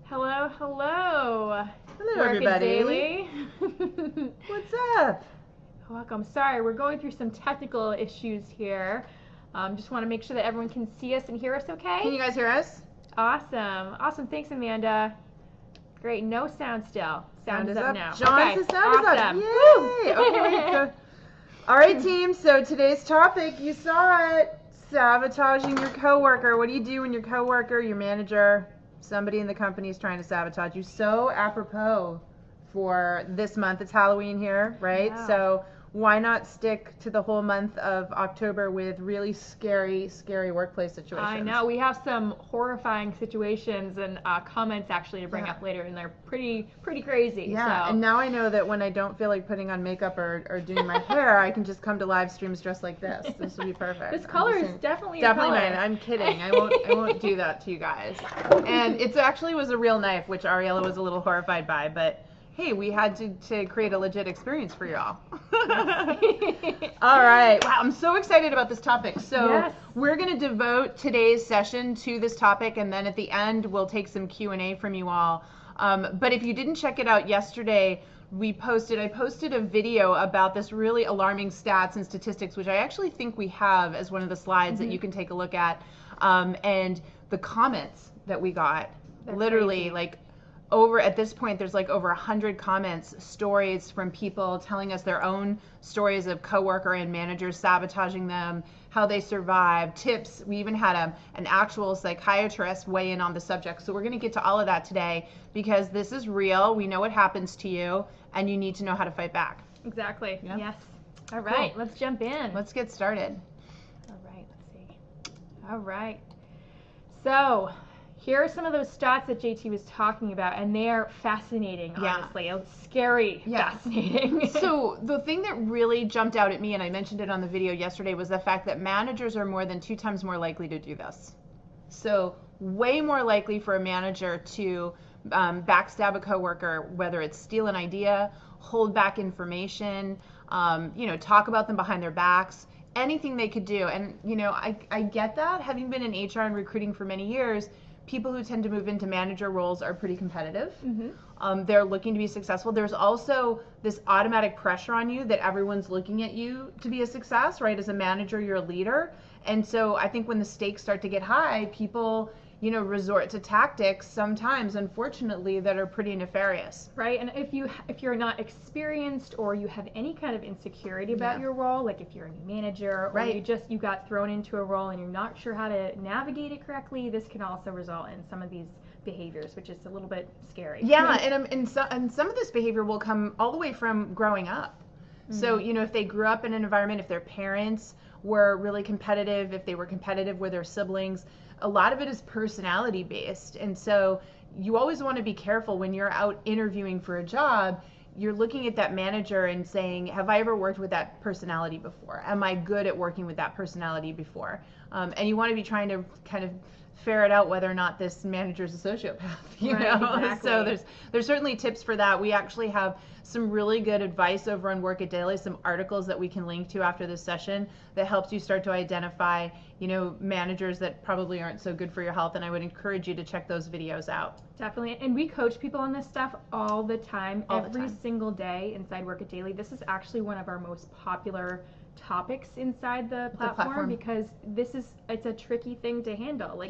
Hello, hello. Hello, everybody. Daily. What's up? Welcome. Sorry, we're going through some technical issues here. Just want to make sure that everyone can see us and hear us okay? Can you guys hear us? Awesome. Awesome. Thanks, Amanda. Great. No sound still. Sound is up now. John says sound is up. Yay! Okay, so, all right, team. So today's topic, you saw it, sabotaging your coworker. What do you do when your coworker, your manager, somebody in the company is trying to sabotage you? So apropos for this month. It's Halloween here, right? Yeah. So why not stick to the whole month of October with really scary workplace situations? I know. We have some horrifying situations and comments actually to bring up later, and they're pretty crazy. Yeah, so. And now I know that when I don't feel like putting on makeup or doing my hair, I can just come to live streams dressed like this. This will be perfect. This color is definitely mine. I'm kidding. I won't do that to you guys. And it actually was a real knife, which Ariella was a little horrified by, but hey, we had to create a legit experience for y'all. All right. Wow, I'm so excited about this topic. So we're going to devote today's session to this topic, and then at the end, we'll take some Q&A from you all. But if you didn't check it out yesterday, I posted a video about this really alarming stats and statistics, which I actually think we have as one of the slides that you can take a look at. And the comments that we got, they're literally crazy. At this point, there's over 100 comments, stories from people telling us their own stories of coworker and managers sabotaging them, how they survived, tips. We even had an actual psychiatrist weigh in on the subject. So we're going to get to all of that today because this is real. We know what happens to you, and you need to know how to fight back. Exactly. Yeah? Yes. All right. Cool. Let's jump in. Let's get started. All right. Let's see. All right. So here are some of those stats that JT was talking about, and they are fascinating, honestly. Scary, fascinating. So the thing that really jumped out at me, and I mentioned it on the video yesterday, was the fact that managers are more than 2 times more likely to do this. So way more likely for a manager to backstab a coworker, whether it's steal an idea, hold back information, talk about them behind their backs, anything they could do. And, I get that. Having been in HR and recruiting for many years, people who tend to move into manager roles are pretty competitive. Mm-hmm. They're looking to be successful. There's also this automatic pressure on you that everyone's looking at you to be a success, right? As a manager, you're a leader. And so I think when the stakes start to get high, people, resort to tactics sometimes, unfortunately, that are pretty nefarious. Right, and if you're not experienced or you have any kind of insecurity about your role, like if you're a new manager or you got thrown into a role and you're not sure how to navigate it correctly, this can also result in some of these behaviors, which is a little bit scary. Yeah, and some of this behavior will come all the way from growing up. Mm-hmm. So, if they grew up in an environment, if their parents were really competitive, if they were competitive with their siblings, a lot of it is personality based. And so you always want to be careful when you're out interviewing for a job. You're looking at that manager and saying, have I ever worked with that personality before? Am I good at working with that personality before? And you want to be trying to kind of ferret out whether or not this manager is a sociopath, Exactly. So there's certainly tips for that. We actually have some really good advice over on Work It Daily, some articles that we can link to after this session that helps you start to identify, managers that probably aren't so good for your health, and I would encourage you to check those videos out. Definitely, and we coach people on this stuff all the time, every single day inside Work It Daily. This is actually one of our most popular topics inside the platform because it's a tricky thing to handle.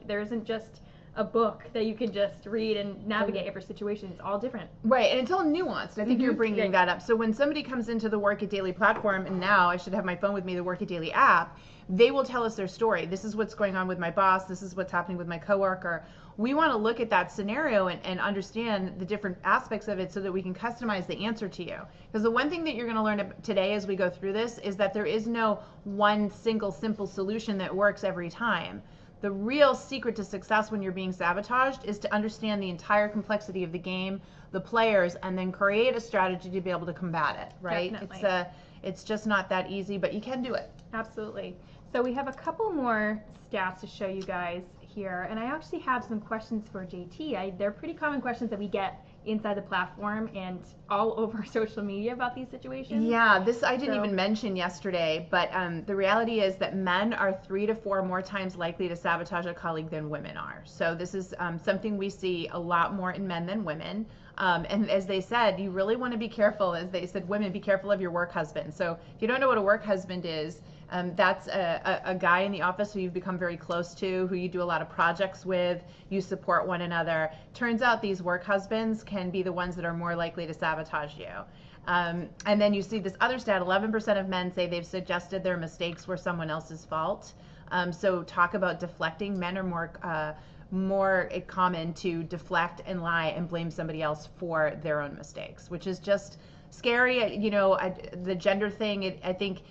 There isn't just a book that you can just read and navigate every situation. It's all different. Right, and it's all nuanced. I think you're bringing that up. So when somebody comes into the Work It Daily platform, and now I should have my phone with me, the Work It Daily app, they will tell us their story. This is what's going on with my boss. This is what's happening with my coworker. We want to look at that scenario and understand the different aspects of it so that we can customize the answer to you. Because the one thing that you're going to learn today as we go through this is that there is no one single simple solution that works every time. The real secret to success when you're being sabotaged is to understand the entire complexity of the game, the players, and then create a strategy to be able to combat it, right? Definitely. It's just not that easy, but you can do it. Absolutely. So we have a couple more stats to show you guys here, and I actually have some questions for JT. They're pretty common questions that we get inside the platform and all over social media about these situations. Yeah, this I didn't even mention yesterday, but the reality is that men are 3 to 4 more times likely to sabotage a colleague than women are. So this is something we see a lot more in men than women. And as they said, you really want to be careful. As they said, women, be careful of your work husband. So if you don't know what a work husband is, that's a guy in the office who you've become very close to, who you do a lot of projects with, you support one another. Turns out these work husbands can be the ones that are more likely to sabotage you. And then you see this other stat, 11% of men say they've suggested their mistakes were someone else's fault. So talk about deflecting. Men are more common to deflect and lie and blame somebody else for their own mistakes, which is just scary. You know, the gender thing, I think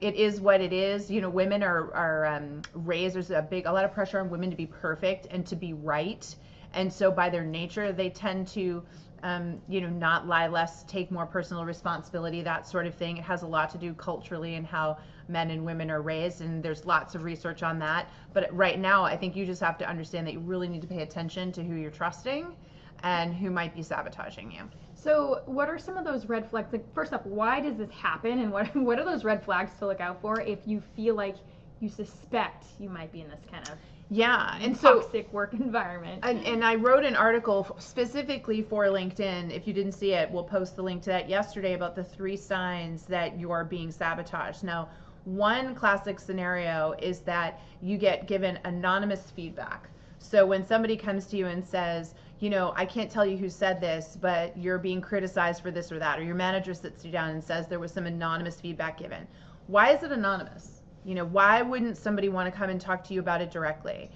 it is what it is. You know, women are raised, there's a lot of pressure on women to be perfect and to be right. And so by their nature, they tend to, not lie less, take more personal responsibility, that sort of thing. It has a lot to do culturally and how men and women are raised, and there's lots of research on that. But right now, I think you just have to understand that you really need to pay attention to who you're trusting and who might be sabotaging you. So what are some of those red flags? Like, first up, why does this happen, and what are those red flags to look out for if you feel like you suspect you might be in this kind of and toxic work environment? And I wrote an article specifically for LinkedIn. If you didn't see it, we'll post the link to that yesterday about the 3 signs that you're being sabotaged. Now, one classic scenario is that you get given anonymous feedback. So when somebody comes to you and says, I can't tell you who said this, but you're being criticized for this or that, or your manager sits you down and says there was some anonymous feedback given. Why is it anonymous? Why wouldn't somebody want to come and talk to you about it directly?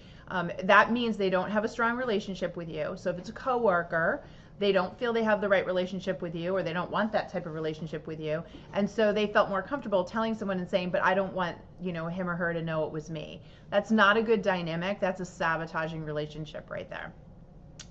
That means they don't have a strong relationship with you. So if it's a coworker, they don't feel they have the right relationship with you, or they don't want that type of relationship with you. And so they felt more comfortable telling someone and saying, but I don't want, him or her to know it was me. That's not a good dynamic. That's a sabotaging relationship right there.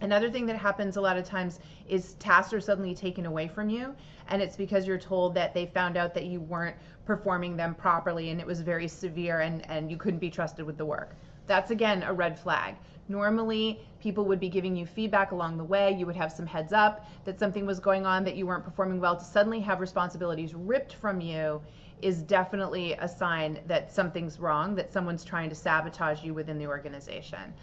Another thing that happens a lot of times is tasks are suddenly taken away from you, and it's because you're told that they found out that you weren't performing them properly and it was very severe and you couldn't be trusted with the work. That's, again, a red flag. Normally, people would be giving you feedback along the way. You would have some heads up that something was going on, that you weren't performing well. To suddenly have responsibilities ripped from you is definitely a sign that something's wrong, that someone's trying to sabotage you within the organization.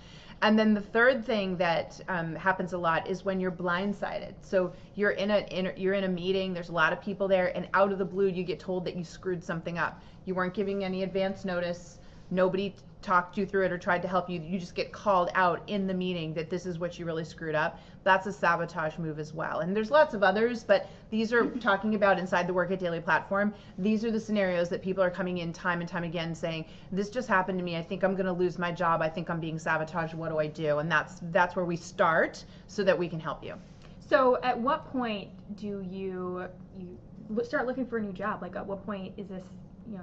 And then the third thing that happens a lot is when you're blindsided. So you're in a meeting, there's a lot of people there, and out of the blue you get told that you screwed something up. You weren't giving any advance notice. Nobody talked you through it or tried to help you. You just get called out in the meeting that this is what you really screwed up. That's a sabotage move as well. And there's lots of others, but these are talking about inside the Work It Daily platform. These are the scenarios that people are coming in time and time again saying, this just happened to me. I think I'm going to lose my job. I think I'm being sabotaged. What do I do? And that's where we start so that we can help you. So at what point do you start looking for a new job? Like, at what point is this,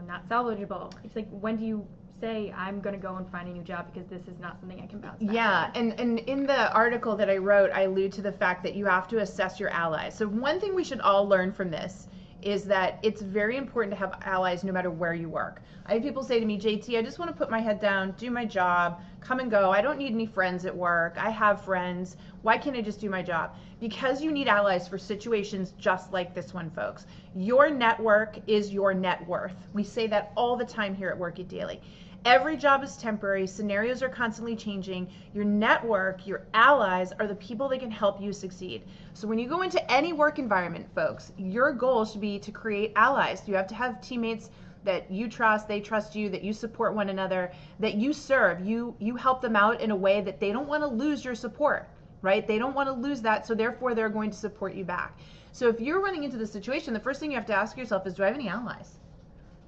not salvageable? It's like, when do you say, I'm going to go and find a new job because this is not something I can bounce back from? And in the article that I wrote, I allude to the fact that you have to assess your allies. So one thing we should all learn from this is that it's very important to have allies no matter where you work. I have people say to me, JT, I just want to put my head down, do my job, come and go. I don't need any friends at work. I have friends. Why can't I just do my job? Because you need allies for situations just like this one, folks. Your network is your net worth. We say that all the time here at Work It Daily. Every job is temporary. Scenarios are constantly changing. Your network, your allies, are the people that can help you succeed. So when you go into any work environment, folks, your goal should be to create allies. You have to have teammates that you trust, they trust you, that you support one another, that you serve. You help them out in a way that they don't want to lose your support, right? They don't want to lose that, so therefore they're going to support you back. So if you're running into this situation, the first thing you have to ask yourself is, do I have any allies?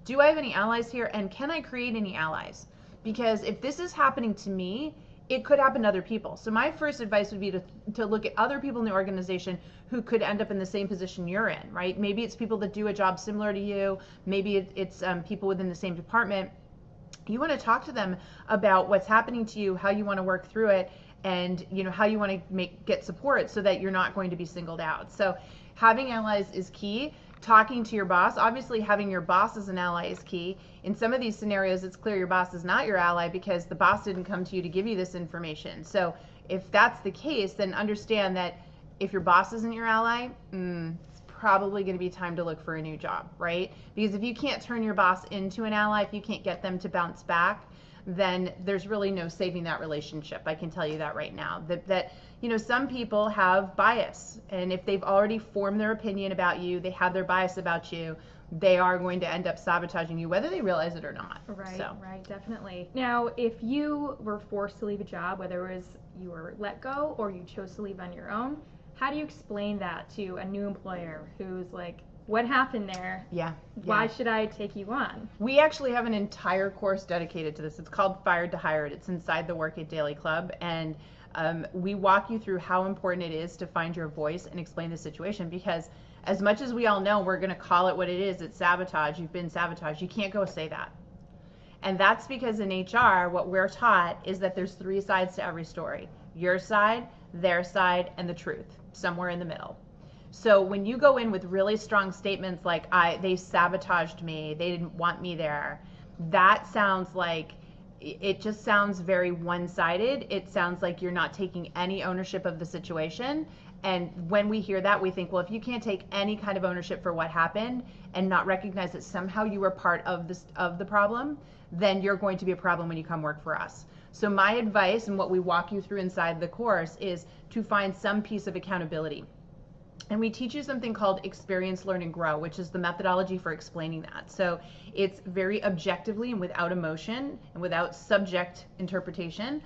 Do I have any allies here, and can I create any allies? Because if this is happening to me, it could happen to other people. So my first advice would be to look at other people in the organization who could end up in the same position you're in, right? Maybe it's people that do a job similar to you. Maybe it's people within the same department. You want to talk to them about what's happening to you, how you want to work through it, and how you want to get support so that you're not going to be singled out. So having allies is key. talking to your boss. Obviously, having your boss as an ally is key. In some of these scenarios, it's clear your boss is not your ally because the boss didn't come to you to give you this information. So if that's the case, then understand that if your boss isn't your ally, it's probably going to be time to look for a new job, right? Because if you can't turn your boss into an ally, if you can't get them to bounce back, then there's really no saving that relationship. I can tell you that right now. That some people have bias, and if they've already formed their opinion about you, they have their bias about you, they are going to end up sabotaging you, whether they realize it or not. Right, right, definitely. Now, if you were forced to leave a job, whether it was you were let go or you chose to leave on your own, how do you explain that to a new employer who's like, what happened there? Yeah. Why should I take you on? We actually have an entire course dedicated to this. It's called Fired to Hired. It's inside the Work It Daily Club. And we walk you through how important it is to find your voice and explain the situation, because as much as we all know we're going to call it what it is, it's sabotage, you've been sabotaged, you can't go say that. And that's because in HR, what we're taught is that there's 3 sides to every story. Your side, their side, and the truth, somewhere in the middle. So when you go in with really strong statements like, they sabotaged me, they didn't want me there, that sounds like, it just sounds very one-sided. It sounds like you're not taking any ownership of the situation. And when we hear that, we think, well, if you can't take any kind of ownership for what happened and not recognize that somehow you were part of the problem, then you're going to be a problem when you come work for us. So my advice, and what we walk you through inside the course, is to find some piece of accountability. And we teach you something called experience, learn, and grow, which is the methodology for explaining that. So it's very objectively and without emotion and without subject interpretation,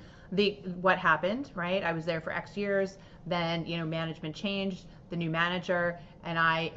what happened, right? I was there for X years, then, management changed, the new manager, and I,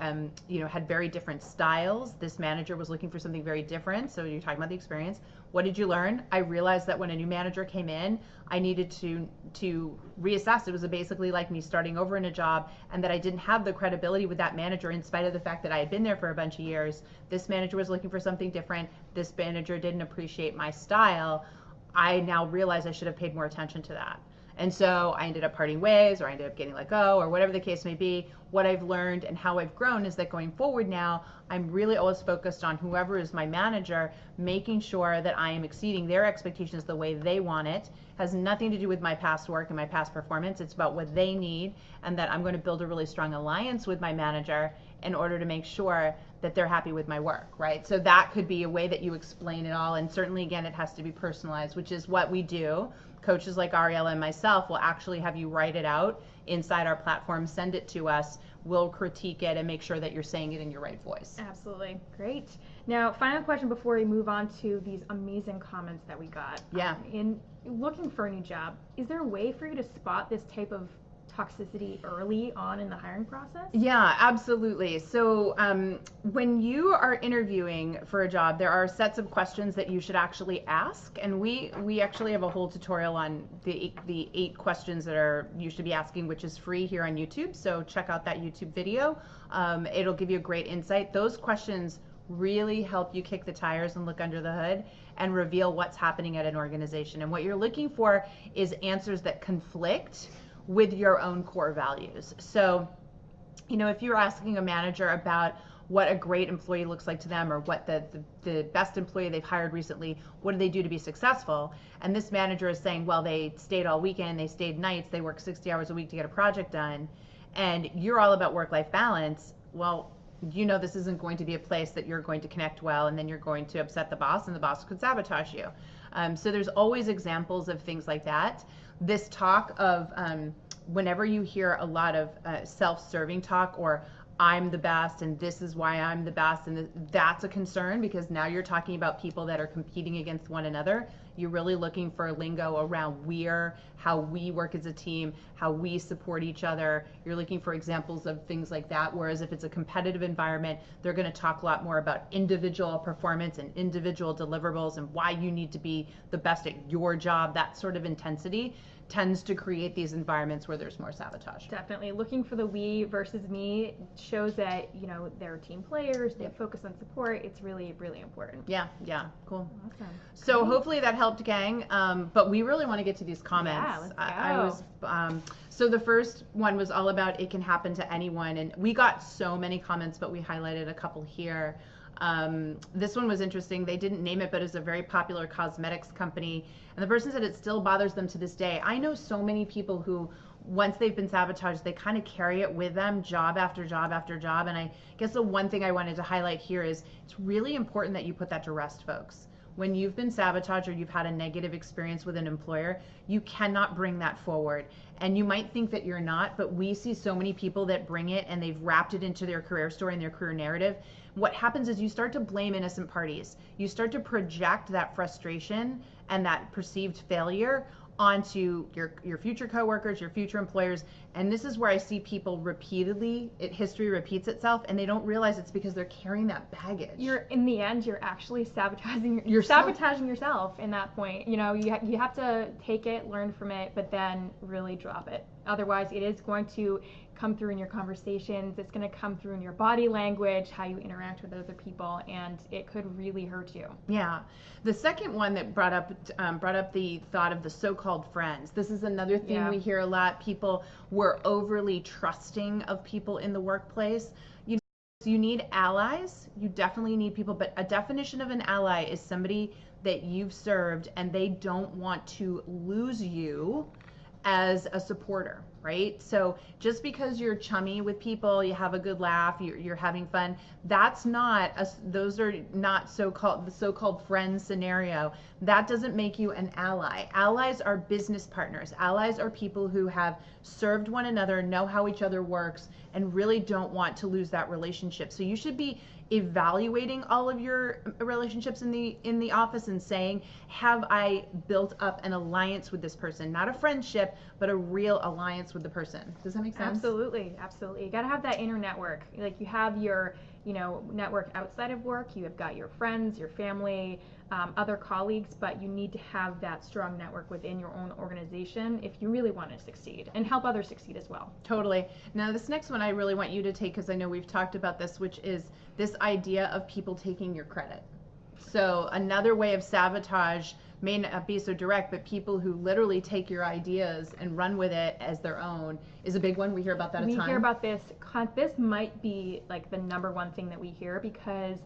had very different styles. This manager was looking for something very different. So you're talking about the experience. What did you learn? I realized that when a new manager came in, I needed to reassess. It was basically like me starting over in a job, and that I didn't have the credibility with that manager in spite of the fact that I had been there for a bunch of years. This manager was looking for something different. This manager didn't appreciate my style. I now realize I should have paid more attention to that. And so I ended up parting ways, or I ended up getting let go, or whatever the case may be. What I've learned and how I've grown is that going forward now, I'm really always focused on whoever is my manager, making sure that I am exceeding their expectations the way they want it. Has nothing to do with my past work and my past performance. It's about what they need, and that I'm going to build a really strong alliance with my manager in order to make sure that they're happy with my work, right? So that could be a way that you explain it all. And certainly, again, it has to be personalized, which is what we do. Coaches like Ariella and myself will actually have you write it out inside our platform, send it to us. We'll critique it and make sure that you're saying it in your right voice. Absolutely. Great. Now, final question before we move on to these amazing comments that we got. Yeah. In looking for a new job, is there a way for you to spot this type of toxicity early on in the hiring process? Yeah, absolutely. So when you are interviewing for a job, there are sets of questions that you should actually ask, and we actually have a whole tutorial on the 8 questions that you should be asking, which is free here on YouTube. So check out that YouTube video. It'll give you a great insight. Those questions really help you kick the tires and look under the hood and reveal what's happening at an organization. And what you're looking for is answers that conflict with your own core values. So, if you're asking a manager about what a great employee looks like to them, or what the best employee they've hired recently, what do they do to be successful? And this manager is saying, well, they stayed all weekend, they stayed nights, they worked 60 hours a week to get a project done, and you're all about work-life balance. Well, this isn't going to be a place that you're going to connect well, and then you're going to upset the boss, and the boss could sabotage you. So there's always examples of things like that. This talk of whenever you hear a lot of self-serving talk, or I'm the best and this is why I'm the best, and that's a concern, because now you're talking about people that are competing against one another. You're really looking for lingo around how we work as a team, how we support each other. You're looking for examples of things like that. Whereas if it's a competitive environment, they're going to talk a lot more about individual performance and individual deliverables and why you need to be the best at your job. That sort of intensity tends to create these environments where there's more sabotage. Definitely. Looking for the we versus me shows that, they're team players, they focus on support. It's really, really important. Yeah, cool. Awesome. So Great. hopefully that helped, gang. But we really want to get to these comments. Yeah, let's go. So the first one was all about it can happen to anyone. And we got so many comments, but we highlighted a couple here. This one was interesting. They didn't name it, but it's a very popular cosmetics company. And the person said it still bothers them to this day. I know so many people who, once they've been sabotaged, they kind of carry it with them job after job after job. And I guess the one thing I wanted to highlight here is it's really important that you put that to rest, folks. When you've been sabotaged or you've had a negative experience with an employer, you cannot bring that forward. And you might think that you're not, but we see so many people that bring it and they've wrapped it into their career story and their career narrative. What happens is you start to blame innocent parties. You start to project that frustration and that perceived failure onto your future coworkers, your future employers. And this is where I see people repeatedly, history repeats itself, and they don't realize it's because they're carrying that baggage. In the end, you're actually sabotaging yourself in that point. You know, you have to take it, learn from it, but then really drop it. Otherwise, it is going to come through in your conversations. It's going to come through in your body language, how you interact with other people, and it could really hurt you. Yeah. The second one that brought up the thought of the so-called friends. This is another thing we hear a lot. People were overly trusting of people in the workplace. You need allies. You definitely need people, but a definition of an ally is somebody that you've served and they don't want to lose you as a supporter, right? So just because you're chummy with people, you have a good laugh, you're having fun, those are not the so-called friend scenario. That doesn't make you an ally. Allies are business partners. Allies are people who have served one another, know how each other works, and really don't want to lose that relationship. So you should be evaluating all of your relationships in the office and saying, have I built up an alliance with this person? Not a friendship, but a real alliance with the person. Does that make sense? Absolutely. You got to have that inner network. Like you have your, network outside of work. You have got your friends, your family, other colleagues, but you need to have that strong network within your own organization if you really want to succeed and help others succeed as well. Totally. Now this next one I really want you to take, because I know we've talked about this, which is this idea of people taking your credit. So another way of sabotage may not be so direct, but people who literally take your ideas and run with it as their own is a big one. We hear about that a ton. We hear about this. This might be like the number one thing that we hear, because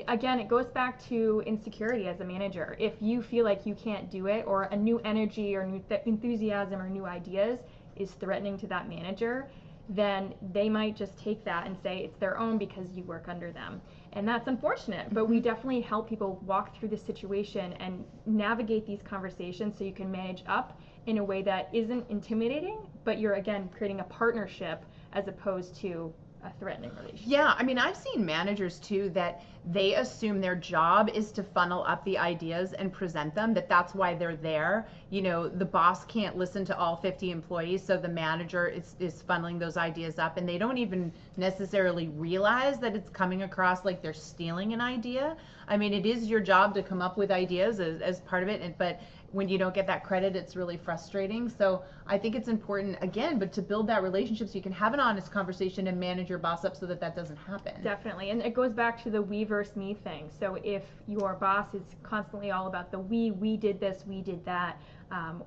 again, it goes back to insecurity as a manager. If you feel like you can't do it, or a new energy or new enthusiasm or new ideas is threatening to that manager, then they might just take that and say it's their own because you work under them. And that's unfortunate, but we definitely help people walk through this situation and navigate these conversations so you can manage up in a way that isn't intimidating, but you're again creating a partnership as opposed to a threatening relationship. Yeah, I mean, I've seen managers too that they assume their job is to funnel up the ideas and present them, that's why they're there. The boss can't listen to all 50 employees, so the manager is funneling those ideas up, and they don't even necessarily realize that it's coming across like they're stealing an idea. I mean, it is your job to come up with ideas as part of it, but when you don't get that credit, it's really frustrating. So I think it's important, again, but to build that relationship so you can have an honest conversation and manage your boss up so that doesn't happen. Definitely. And it goes back to the we versus me thing. So if your boss is constantly all about the we did this, we did that,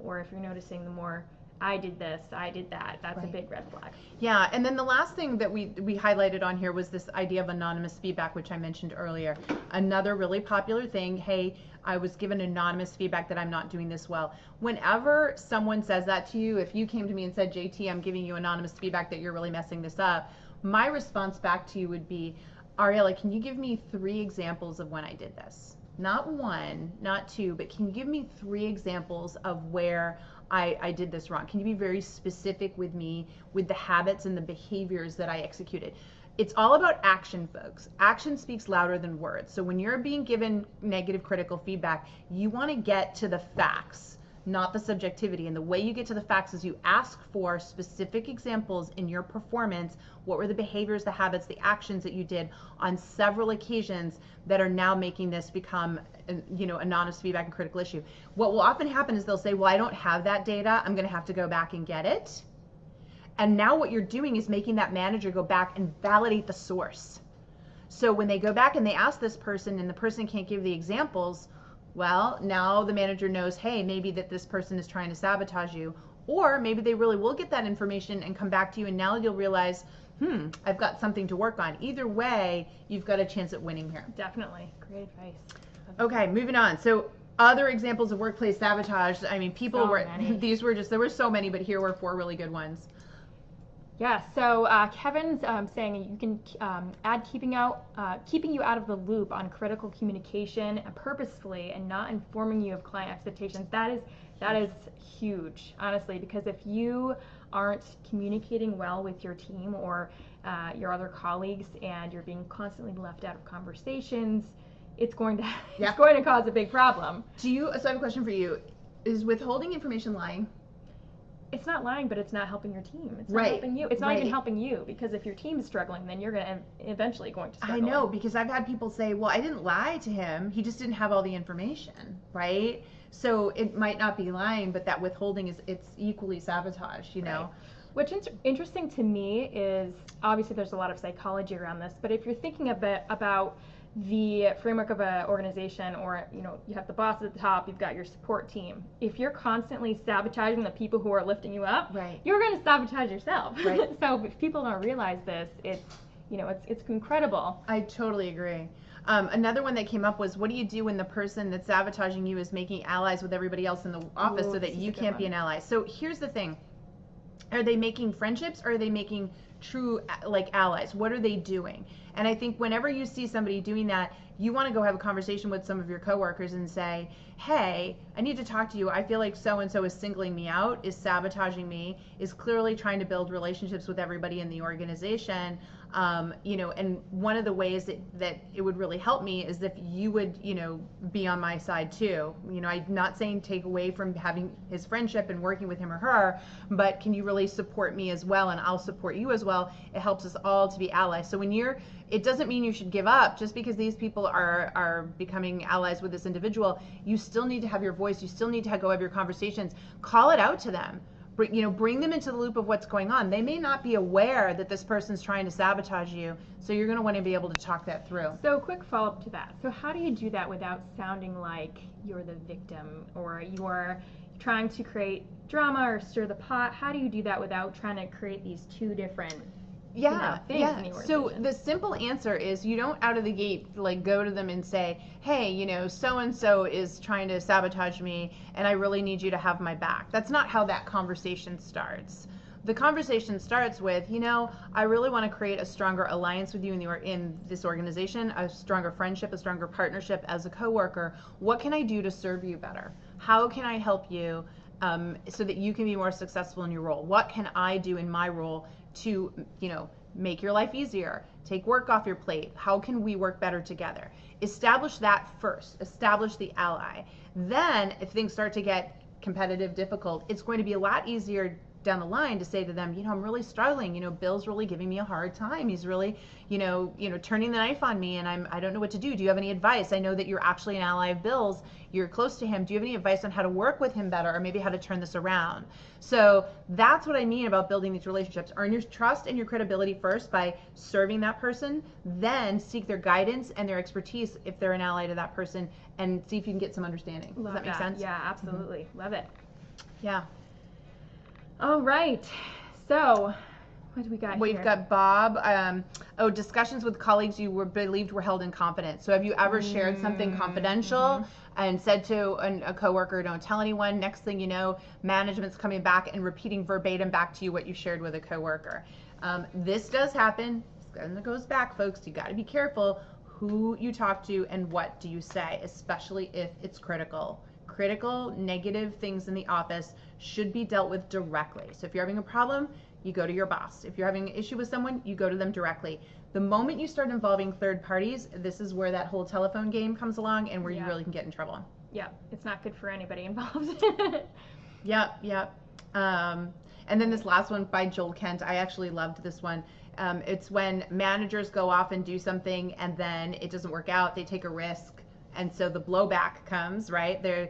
or if you're noticing the more I did this, I did that, that's right, a big red flag. Yeah, and then the last thing that we highlighted on here was this idea of anonymous feedback, which I mentioned earlier. Another really popular thing, hey, I was given anonymous feedback that I'm not doing this well. Whenever someone says that to you, if you came to me and said, JT, I'm giving you anonymous feedback that you're really messing this up, my response back to you would be, Ariella, can you give me 3 examples of when I did this? Not 1, not 2, but can you give me 3 examples of where I did this wrong? Can you be very specific with me with the habits and the behaviors that I executed? It's all about action, folks. Action speaks louder than words. So when you're being given negative critical feedback, you want to get to the facts, not the subjectivity. And the way you get to the facts is you ask for specific examples in your performance. What were the behaviors, the habits, the actions that you did on several occasions that are now making this become anonymous feedback and critical issue? What will often happen is they'll say, well, I don't have that data. I'm going to have to go back and get it. And now what you're doing is making that manager go back and validate the source. So when they go back and they ask this person and the person can't give the examples, well, now the manager knows, hey, maybe that this person is trying to sabotage you, Or maybe they really will get that information and come back to you, and now you'll realize, I've got something to work on. Either way, you've got a chance at winning here. Definitely. Great advice. Okay, moving on. So other examples of workplace sabotage. I mean, there were so many, but here were 4 really good ones. Yeah, so Kevin's saying you can add keeping you out of the loop on critical communication purposefully and not informing you of client expectations. That is huge, honestly, because if you aren't communicating well with your team or your other colleagues and you're being constantly left out of conversations, it's going to cause a big problem. So I have a question for you. Is withholding information lying? It's not lying, but it's not helping your team. It's not helping you. It's not even helping you, because if your team is struggling, then you're eventually going to struggle. I know, because I've had people say, well, I didn't lie to him. He just didn't have all the information, right? So it might not be lying, but that withholding it's equally sabotage, you know? What's interesting to me is, obviously there's a lot of psychology around this, but if you're thinking a bit about the framework of an organization, or you have the boss at the top, you've got your support team. If you're constantly sabotaging the people who are lifting you up, you're going to sabotage yourself. Right. So if people don't realize this, it's incredible. I totally agree. Another one that came up was, what do you do when the person that's sabotaging you is making allies with everybody else in the office so that you can't be an ally? So here's the thing. Are they making friendships, or are they making true allies? What are they doing? And I think whenever you see somebody doing that, you want to go have a conversation with some of your coworkers and say, hey, I need to talk to you. I feel like so-and-so is singling me out, is sabotaging me, is clearly trying to build relationships with everybody in the organization. And one of the ways that it would really help me is if you would, be on my side too. I'm not saying take away from having his friendship and working with him or her, but can you really support me as well, and I'll support you as well. It helps us all to be allies. So it doesn't mean you should give up just because these people are becoming allies with this individual. You still need to have your voice. You still need to go have your conversations. Call it out to them. Bring them into the loop of what's going on. They may not be aware that this person's trying to sabotage you, so you're going to want to be able to talk that through. So quick follow-up to that. So how do you do that without sounding like you're the victim, or you're trying to create drama or stir the pot? How do you do that without trying to create these two different things in the organization? So the simple answer is, you don't out of the gate go to them and say, hey, so-and-so is trying to sabotage me and I really need you to have my back. That's not how that conversation starts. The conversation starts with, I really want to create a stronger alliance with you in this organization, a stronger friendship, a stronger partnership as a coworker. What can I do to serve you better? How can I help you so that you can be more successful in your role? What can I do in my role to, make your life easier, take work off your plate? How can we work better together? Establish that first. Establish the ally. Then, if things start to get competitive, difficult, it's going to be a lot easier down the line to say to them, I'm really struggling. Bill's really giving me a hard time. He's really, turning the knife on me, and I don't know what to do. Do you have any advice? I know that you're actually an ally of Bill's. You're close to him. Do you have any advice on how to work with him better, or maybe how to turn this around? So that's what I mean about building these relationships. Earn your trust and your credibility first by serving that person, then seek their guidance and their expertise if they're an ally to that person, and see if you can get some understanding. Does that make sense? Yeah, absolutely. Mm-hmm. Love it. Yeah. All right. So what do we got here? We've got Bob. Discussions with colleagues you believed were held in confidence. So have you ever shared something confidential and said to a coworker, don't tell anyone? Next thing you know, management's coming back and repeating verbatim back to you what you shared with a coworker. This does happen. It goes back, folks. You got to be careful who you talk to and what do you say, especially if it's critical. Critical, negative things in the office should be dealt with directly. So if you're having a problem, you go to your boss. If you're having an issue with someone, you go to them directly. The moment you start involving third parties, this is where that whole telephone game comes along and where you really can get in trouble. Yeah, it's not good for anybody involved. Yep. And then this last one by Joel Kent, I actually loved this one. It's when managers go off and do something and then it doesn't work out, they take a risk, And so the blowback comes, right? They're,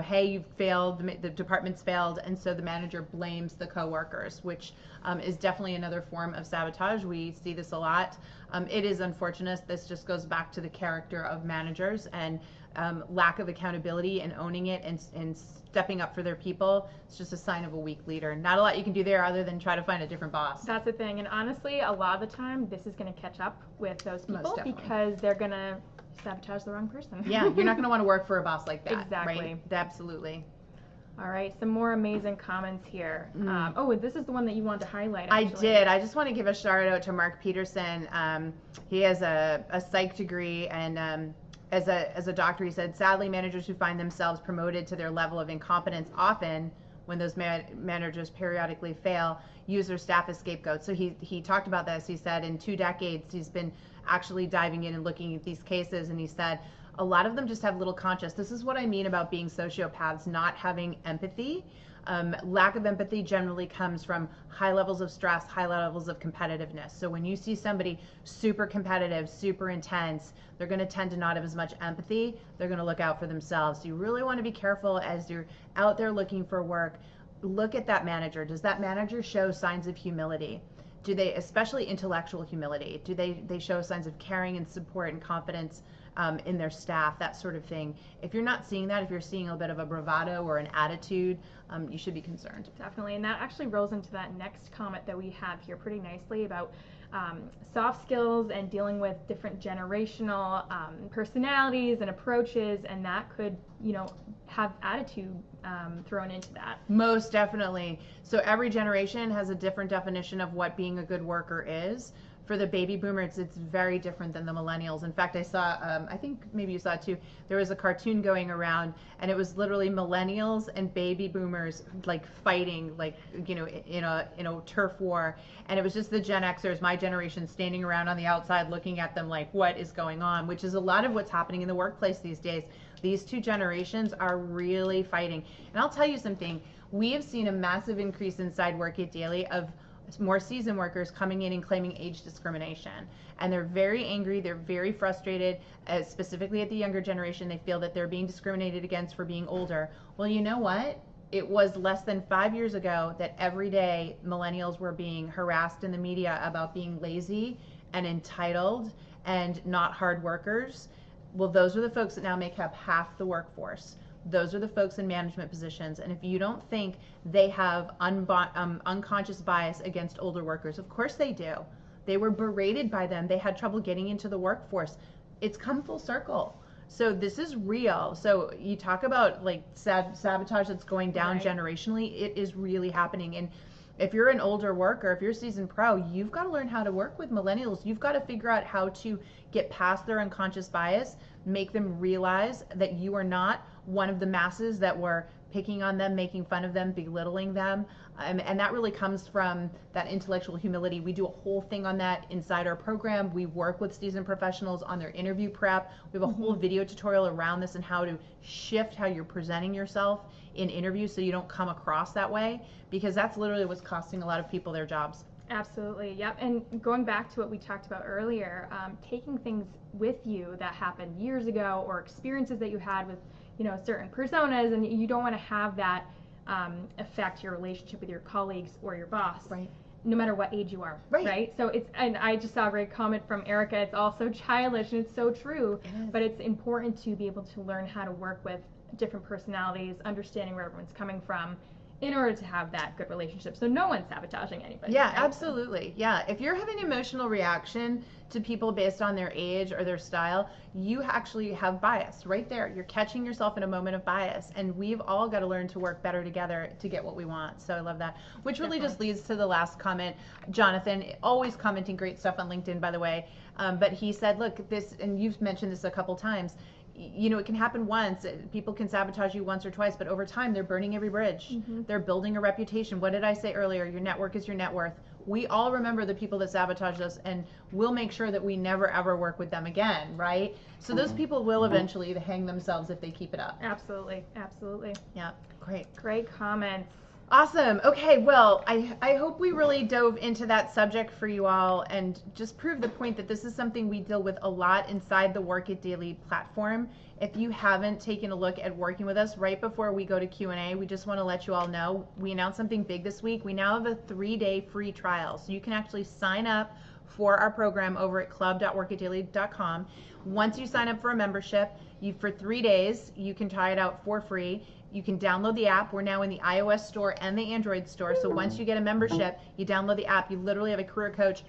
hey, you've failed, the department's failed, and so the manager blames the coworkers, which is definitely another form of sabotage. We see this a lot. It is unfortunate. This just goes back to the character of managers and lack of accountability and owning it and stepping up for their people. It's just a sign of a weak leader. Not a lot you can do there other than try to find a different boss. That's the thing. And honestly, a lot of the time, this is going to catch up with those people because they're going to sabotage the wrong person. Yeah, you're not going to want to work for a boss like that. Exactly. Right? Absolutely. All right, some more amazing comments here. This is the one that you wanted to highlight, actually. I did. I just want to give a shout out to Mark Peterson. He has a psych degree, and as a doctor, he said, sadly, managers who find themselves promoted to their level of incompetence often, when those managers periodically fail, use their staff as scapegoats. So he talked about this. He said in 2 decades, he's been actually diving in and looking at these cases, and he said, a lot of them just have little conscience. This is what I mean about being sociopaths, not having empathy. Lack of empathy generally comes from high levels of stress, high levels of competitiveness. So when you see somebody super competitive, super intense, they're going to tend to not have as much empathy. They're going to look out for themselves. So you really want to be careful as you're out there looking for work. Look at that manager. Does that manager show signs of humility? Do they, especially intellectual humility, do they show signs of caring and support and confidence in their staff, that sort of thing? If you're not seeing that, if you're seeing a bit of a bravado or an attitude, you should be concerned. Definitely, and that actually rolls into that next comment that we have here pretty nicely about soft skills and dealing with different generational personalities and approaches, and that could, have attitude thrown into that. Most definitely. So every generation has a different definition of what being a good worker is. For the baby boomers, it's very different than the millennials. In fact, I saw, I think maybe you saw it too, there was a cartoon going around, and it was literally millennials and baby boomers like fighting, like, in a turf war. And it was just the Gen Xers, my generation, standing around on the outside looking at them like, what is going on? Which is a lot of what's happening in the workplace these days. These 2 generations are really fighting. And I'll tell you something, we have seen a massive increase inside Work It Daily of more seasoned workers coming in and claiming age discrimination. And they're very angry, they're very frustrated, specifically at the younger generation. They feel that they're being discriminated against for being older. Well, you know what? It was less than 5 years ago that every day millennials were being harassed in the media about being lazy and entitled and not hard workers. Well, those are the folks that now make up half the workforce. Those are the folks in management positions. And if you don't think they have unconscious bias against older workers, of course they do. They were berated by them. They had trouble getting into the workforce. It's come full circle. So this is real. So you talk about like sabotage that's going down generationally. It is really happening. And if you're an older worker, if you're a seasoned pro, you've got to learn how to work with millennials. You've got to figure out how to get past their unconscious bias, make them realize that you are not one of the masses that were picking on them, making fun of them, belittling them. And that really comes from that intellectual humility. We do a whole thing on that inside our program. We work with seasoned professionals on their interview prep. We have a whole video tutorial around this and how to shift how you're presenting yourself in interviews so you don't come across that way, because that's literally what's costing a lot of people their jobs. Absolutely, yep. And going back to what we talked about earlier, taking things with you that happened years ago or experiences that you had with, certain personas, and you don't want to have that affect your relationship with your colleagues or your boss. Right. No matter what age you are, right? So and I just saw a great comment from Erica, it's all so childish, and it's so true, but it's important to be able to learn how to work with different personalities, understanding where everyone's coming from, in order to have that good relationship. So no one's sabotaging anybody. Yeah, right? Absolutely. Yeah. If you're having emotional reaction to people based on their age or their style, you actually have bias right there. You're catching yourself in a moment of bias. And we've all got to learn to work better together to get what we want. So I love that. Which really just leads to the last comment. Jonathan, always commenting great stuff on LinkedIn, by the way. But he said, look, this, and you've mentioned this a couple times, it can happen once. People can sabotage you once or twice, but over time, they're burning every bridge. They're building a reputation. What did I say earlier? Your network is your net worth. We all remember the people that sabotaged us, and we'll make sure that we never, ever work with them again, right? So those people will eventually hang themselves if they keep it up. Absolutely. Absolutely. Yeah, great. Great comments. Awesome. Okay, well, I hope we really dove into that subject for you all and just proved the point that this is something we deal with a lot inside the Work It Daily platform. If you haven't taken a look at working with us right before we go to Q&A, we just want to let you all know we announced something big this week. We now have a 3-day free trial. So you can actually sign up for our program over at club.workitdaily.com. Once you sign up for a membership, for 3 days, you can try it out for free. You can download the app. We're now in the iOS store and the Android store. So once you get a membership, you download the app. You literally have a career coach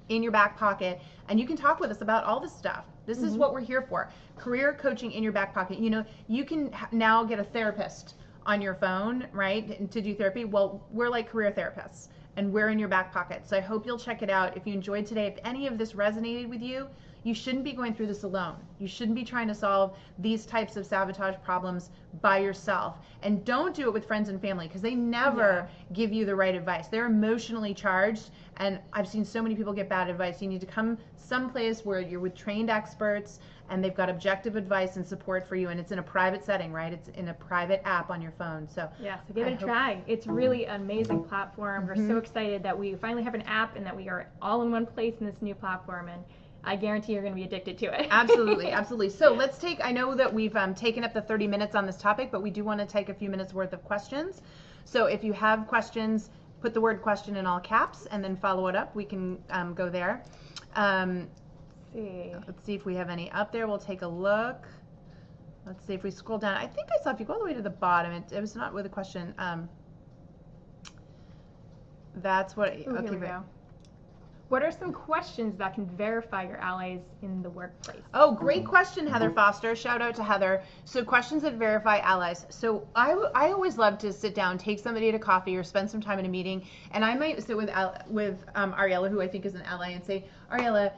in your back pocket, and you can talk with us about all this stuff. This is what we're here for. Career coaching in your back pocket. You know, you can now get a therapist on your phone, right, to do therapy. Well, we're like career therapists, and we're in your back pocket. So I hope you'll check it out. If you enjoyed today, if any of this resonated with you, you shouldn't be going through this alone. You shouldn't be trying to solve these types of sabotage problems by yourself. And don't do it with friends and family, because they never give you the right advice. They're emotionally charged, and I've seen so many people get bad advice. You need to come someplace where you're with trained experts and they've got objective advice and support for you, and it's in a private setting, right? It's in a private app on your phone. So give it a try. It's really an amazing platform. We're so excited that we finally have an app and that we are all in one place in this new platform, and I guarantee you're going to be addicted to it. Absolutely, absolutely. So let's take, I know that we've taken up the 30 minutes on this topic, but we do want to take a few minutes worth of questions. So if you have questions, put the word question in all caps and then follow it up. We can go there. Let's see if we have any up there. We'll take a look. Let's see if we scroll down. I think I saw if you go all the way to the bottom, it was not with a question. That's what, here we go. What are some questions that can verify your allies in the workplace? Oh, great question, Heather Foster. Shout out to Heather. So questions that verify allies. So I always love to sit down, take somebody to coffee or spend some time in a meeting, and I might sit with Ariella, who I think is an ally, and say, Ariella,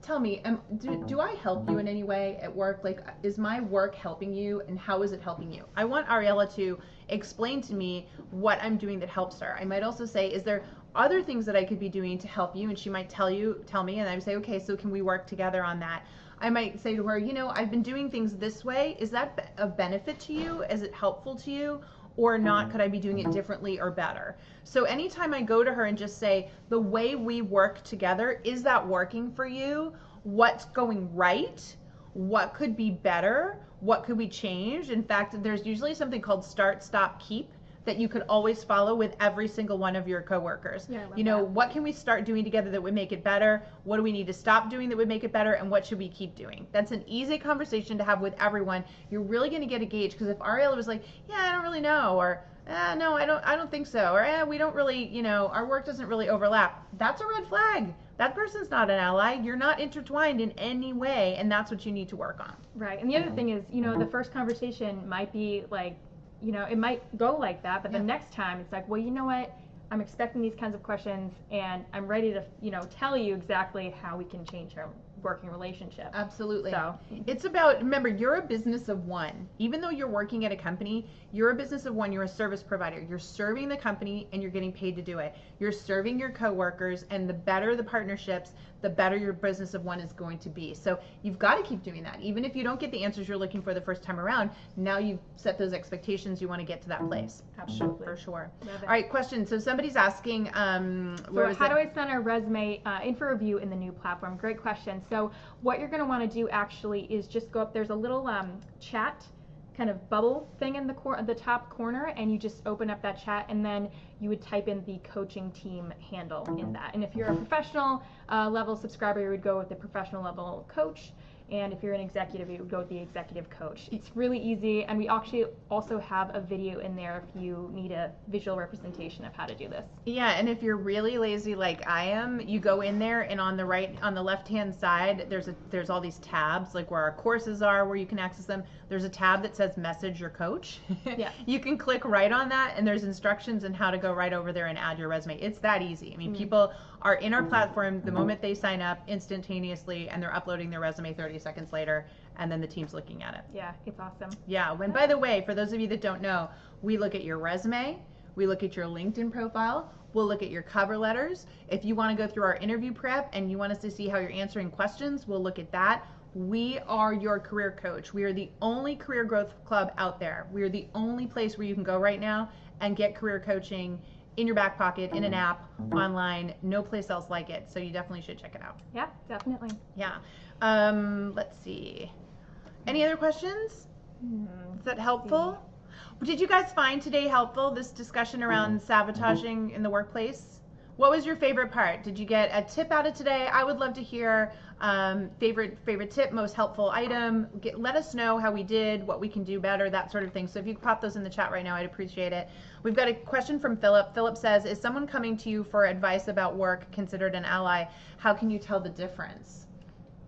tell me, do I help you in any way at work? Like, is my work helping you, and how is it helping you? I want Ariella to explain to me what I'm doing that helps her. I might also say, is there other things that I could be doing to help you? And she might tell me, and I would say, okay, so can we work together on that? I might say to her, you know, I've been doing things this way. Is that of benefit to you? Is it helpful to you? Or not? Could I be doing it differently or better? So anytime I go to her and just say, the way we work together, is that working for you? What's going right? What could be better? What could we change? In fact, there's usually something called start, stop, keep that you could always follow with every single one of your coworkers. You know, what can we start doing together that would make it better? What do we need to stop doing that would make it better? And what should we keep doing? That's an easy conversation to have with everyone. You're really going to get a gauge, because if Ariella was like, yeah, I don't really know, or no, I don't think so, or we don't really, you know, our work doesn't really overlap, that's a red flag. That person's not an ally. You're not intertwined in any way, and that's what you need to work on. Right. And the other thing is, you know, the first conversation might be like, you know, it might go like that, but the next time it's like, well, you know what? I'm expecting these kinds of questions, and I'm ready to, you know, tell you exactly how we can change our working relationship. Absolutely. So it's about, remember, you're a business of one. Even though you're working at a company, you're a business of one. You're a service provider. You're serving the company, and you're getting paid to do it. You're serving your coworkers, and the better the partnerships, the better your business of one is going to be. So you've got to keep doing that. Even if you don't get the answers you're looking for the first time around, now you've set those expectations. You want to get to that place. Absolutely. For sure. All right, question. So somebody's asking, how do I send our resume in for review in the new platform? Great question. So what you're going to want to do actually is just go up. There's a little chat kind of bubble thing in the top corner, and you just open up that chat, and then you would type in the coaching team handle in that. And if you're a professional level subscriber, you would go with the professional level coach. And if you're an executive, you would go with the executive coach. It's really easy, and we actually also have a video in there if you need a visual representation of how to do this. Yeah, and if you're really lazy like I am, you go in there, and on the left-hand side, there's all these tabs, like where our courses are, where you can access them. There's a tab that says message your coach. Yeah. You can click right on that, and there's instructions on how to go right over there and add your resume. It's that easy. I mean, people are in our platform the moment they sign up instantaneously, and they're uploading their resume 30 seconds later, and then the team's looking at it. Yeah, it's awesome. Yeah, and by the way, for those of you that don't know, we look at your resume, we look at your LinkedIn profile, we'll look at your cover letters. If you want to go through our interview prep and you want us to see how you're answering questions, we'll look at that. We are your career coach. We are the only career growth club out there. We are the only place where you can go right now and get career coaching in your back pocket, in an app, online, no place else like it. So you definitely should check it out. Yeah, definitely. Yeah. Let's see. Any other questions? Is that helpful? Did you guys find today helpful, this discussion around sabotaging in the workplace? What was your favorite part? Did you get a tip out of today? I would love to hear favorite tip, most helpful item. Let us know how we did, what we can do better, that sort of thing. So if you could pop those in the chat right now, I'd appreciate it. We've got a question from Philip. Philip says, is someone coming to you for advice about work considered an ally? How can you tell the difference?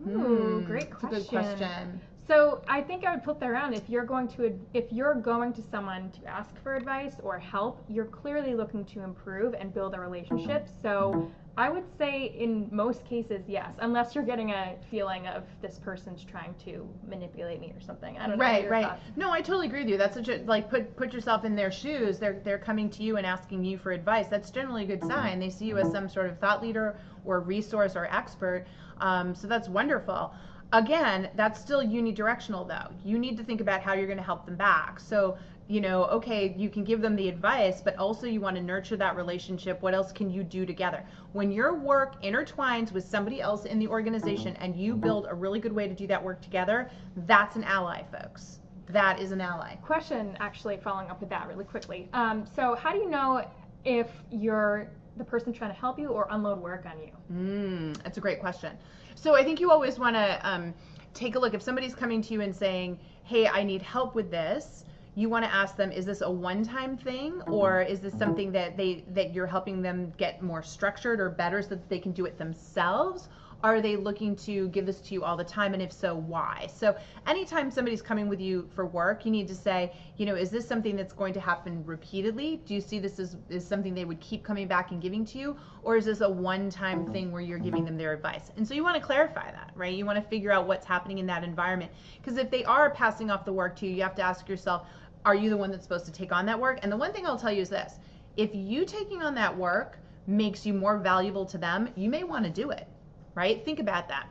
Ooh, great question. That's a good question. So I think I would flip that around. If you're going to someone to ask for advice or help, you're clearly looking to improve and build a relationship. So I would say in most cases, yes, unless you're getting a feeling of this person's trying to manipulate me or something. I don't know. Right. No, I totally agree with you. That's such a, like, put yourself in their shoes. They're coming to you and asking you for advice. That's generally a good sign. They see you as some sort of thought leader or resource or expert. So that's wonderful. Again, that's still unidirectional though. You need to think about how you're going to help them back. So, okay, you can give them the advice, but also you want to nurture that relationship. What else can you do together? When your work intertwines with somebody else in the organization and you build a really good way to do that work together, that's an ally, folks. That is an ally. Question, actually, following up with that really quickly. So how do you know if you're the person trying to help you or unload work on you? That's a great question. So I think you always want to take a look. If somebody's coming to you and saying, hey, I need help with this, you want to ask them, is this a one-time thing, or is this something that you're helping them get more structured or better so that they can do it themselves? Are they looking to give this to you all the time, and if so, why? So anytime somebody's coming with you for work, you need to say, is this something that's going to happen repeatedly? Do you see this as something they would keep coming back and giving to you? Or is this a one-time thing where you're giving them their advice? And so you want to clarify that, right? You want to figure out what's happening in that environment. Because if they are passing off the work to you, you have to ask yourself, are you the one that's supposed to take on that work? And the one thing I'll tell you is this: if you taking on that work makes you more valuable to them, you may want to do it. Right? Think about that.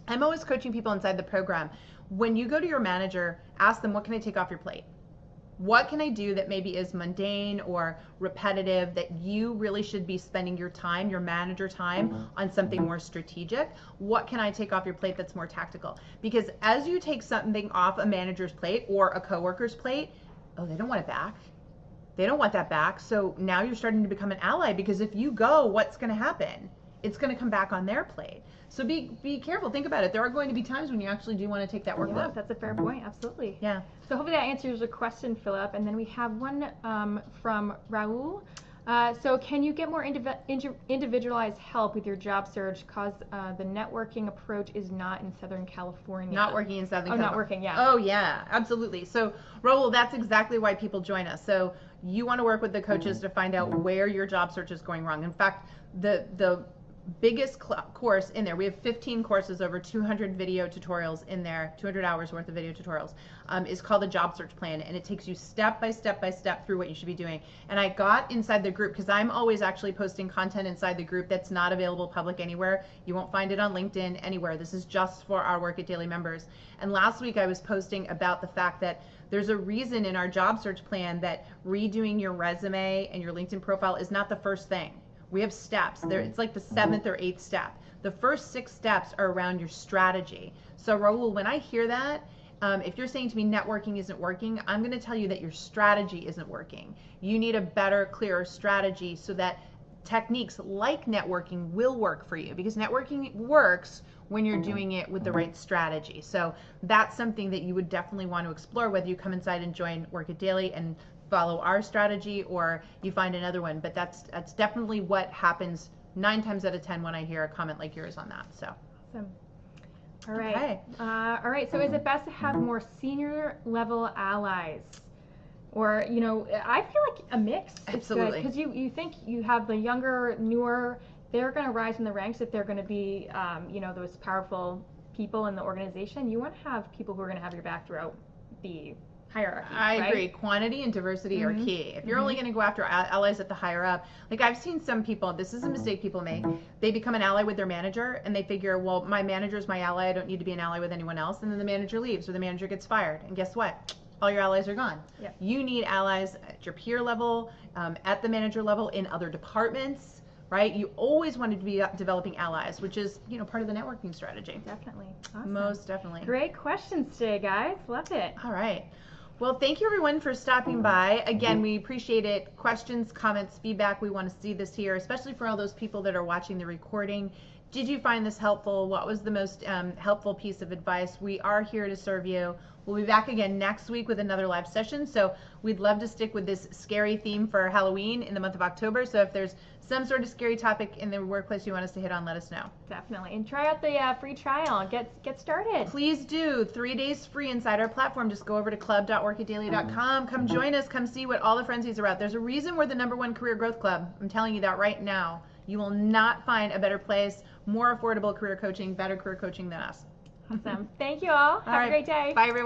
I'm always coaching people inside the program. When you go to your manager, ask them, what can I take off your plate? What can I do that maybe is mundane or repetitive that you really should be spending your time, your manager time, on something more strategic? What can I take off your plate that's more tactical? Because as you take something off a manager's plate or a coworker's plate, they don't want it back. They don't want that back. So now you're starting to become an ally, because if you go, what's going to happen? It's going to come back on their plate. So be careful. Think about it. There are going to be times when you actually do want to take that workload. Yeah, that's a fair point. Absolutely. Yeah. So hopefully that answers your question, Philip. And then we have one from Raul. So can you get more individualized help with your job search, because the networking approach is not in Southern California? Not working in Southern California. Not working, yeah. Oh, yeah, absolutely. So Raul, that's exactly why people join us. So you want to work with the coaches to find out where your job search is going wrong. In fact, the biggest course in there, we have 15 courses, over 200 video tutorials in there, 200 hours worth of video tutorials, is called the Job Search Plan, and it takes you step by step through what you should be doing. And I got inside the group, because I'm always actually posting content inside the group that's not available public anywhere. You won't find it on LinkedIn, anywhere. This is just for our Work It Daily members. And last week I was posting about the fact that there's a reason in our job search plan that redoing your resume and your LinkedIn profile is not the first thing. We have steps. It's like the 7th or 8th step. The first 6 steps are around your strategy. So Raul, when I hear that, if you're saying to me networking isn't working, I'm going to tell you that your strategy isn't working. You need a better, clearer strategy so that techniques like networking will work for you, because networking works when you're doing it with the right strategy. So that's something that you would definitely want to explore, whether you come inside and join Work It Daily and follow our strategy, or you find another one. But that's definitely what happens 9 times out of 10 when I hear a comment like yours on that. So awesome. All right. Okay. All right. So is it best to have more senior level allies, or I feel like a mix? Absolutely. Because you think you have the younger, newer, they're going to rise in the ranks if they're going to be those powerful people in the organization. You want to have people who are going to have your back throughout the hierarchy. I agree. Quantity and diversity are key. If you're only going to go after allies at the higher up, like I've seen some people, this is a mistake people make. They become an ally with their manager and they figure, well, my manager is my ally. I don't need to be an ally with anyone else. And then the manager leaves or the manager gets fired. And guess what? all your allies are gone. Yep. You need allies at your peer level, at the manager level, in other departments, right? You always want to be developing allies, which is, part of the networking strategy. Definitely. Awesome. Most definitely. Great questions today, guys. Love it. All right. Well, thank you everyone for stopping by. Again, we appreciate it. Questions, comments, feedback. We want to see this here, especially for all those people that are watching the recording. Did you find this helpful? What was the most helpful piece of advice? We are here to serve you. We'll be back again next week with another live session. So we'd love to stick with this scary theme for Halloween in the month of October. So if there's some sort of scary topic in the workplace you want us to hit on, let us know. Definitely. And try out the free trial. Get started. Please do. 3 days free inside our platform. Just go over to club.workitdaily.com. Come join us. Come see what all the frenzies are about. There's a reason we're the #1 career growth club. I'm telling you that right now. You will not find a better place, more affordable career coaching, better career coaching than us. Awesome. Thank you all. Have a great day. Bye, everyone.